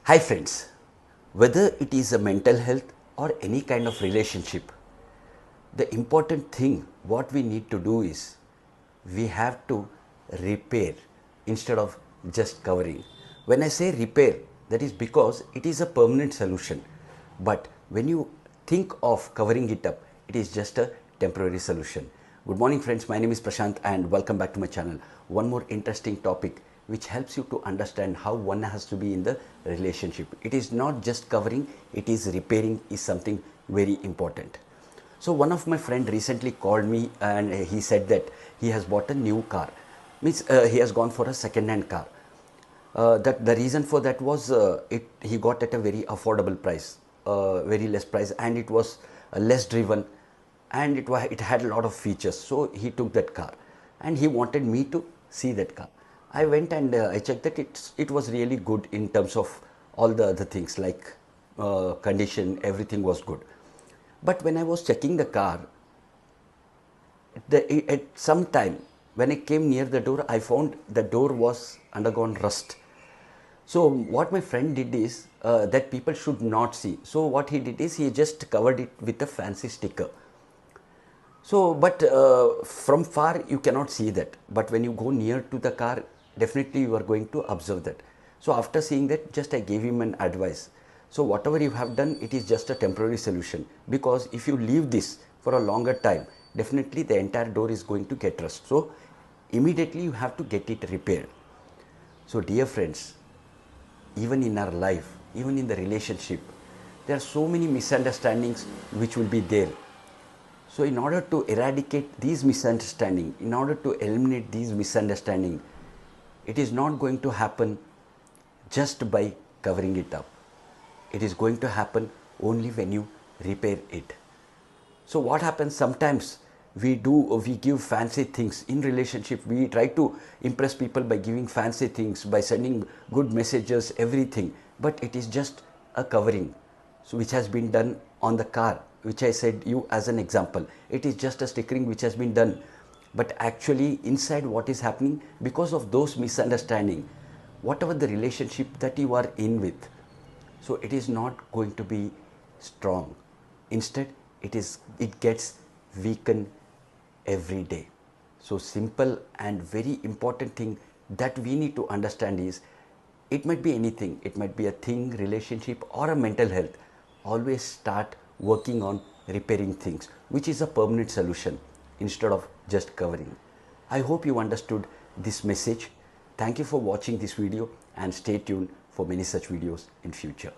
Hi friends, whether it is a mental health or any kind of relationship, the important thing what we need to do is we have to repair instead of just covering. When I say repair, that is because it is a permanent solution. But when you think of covering it up, it is just a temporary solution. Good morning friends, my name is Prashanth and welcome back to my channel. One more interesting topic which helps you to understand how one has to be in the relationship. It is not just covering, it is repairing is something very important. So one of my friend recently called me and he said that he has bought a new car. Means he has gone for a second-hand car. That the reason for that was he got at a very affordable price, very less price, and it was less driven, and it had a lot of features. So he took that car, and he wanted me to see that car. I went and I checked that it was really good in terms of all the other things like condition, everything was good. But when I was checking the car, at some time when I came near the door, I found the door was undergone rust. So what my friend did is that people should not see. So what he did is he just covered it with a fancy sticker. So, but from far you cannot see that. But when you go near to the car, definitely you are going to observe that. So after seeing that, just I gave him an advice. So whatever you have done, it is just a temporary solution, because if you leave this for a longer time, definitely the entire door is going to get rust. So immediately you have to get it repaired. So dear friends, even in our life, even in the relationship, there are so many misunderstandings which will be there. So in order to eradicate these misunderstandings, in order to eliminate these misunderstandings, it is not going to happen just by covering it up. It is going to happen only when you repair it. So what happens sometimes, we give fancy things in relationship. We try to impress people by giving fancy things, by sending good messages, everything. But it is just a covering, so which has been done on the car, which I said you as an example. It is just a stickering which has been done. But actually inside what is happening, because of those misunderstanding, whatever the relationship that you are in with, so it is not going to be strong. Instead, it gets weakened every day. So simple and very important thing that we need to understand is, it might be anything. It might be a thing, relationship, or a mental health. Always start working on repairing things, which is a permanent solution instead of just covering. I hope you understood this message. Thank you for watching this video and stay tuned for many such videos in future.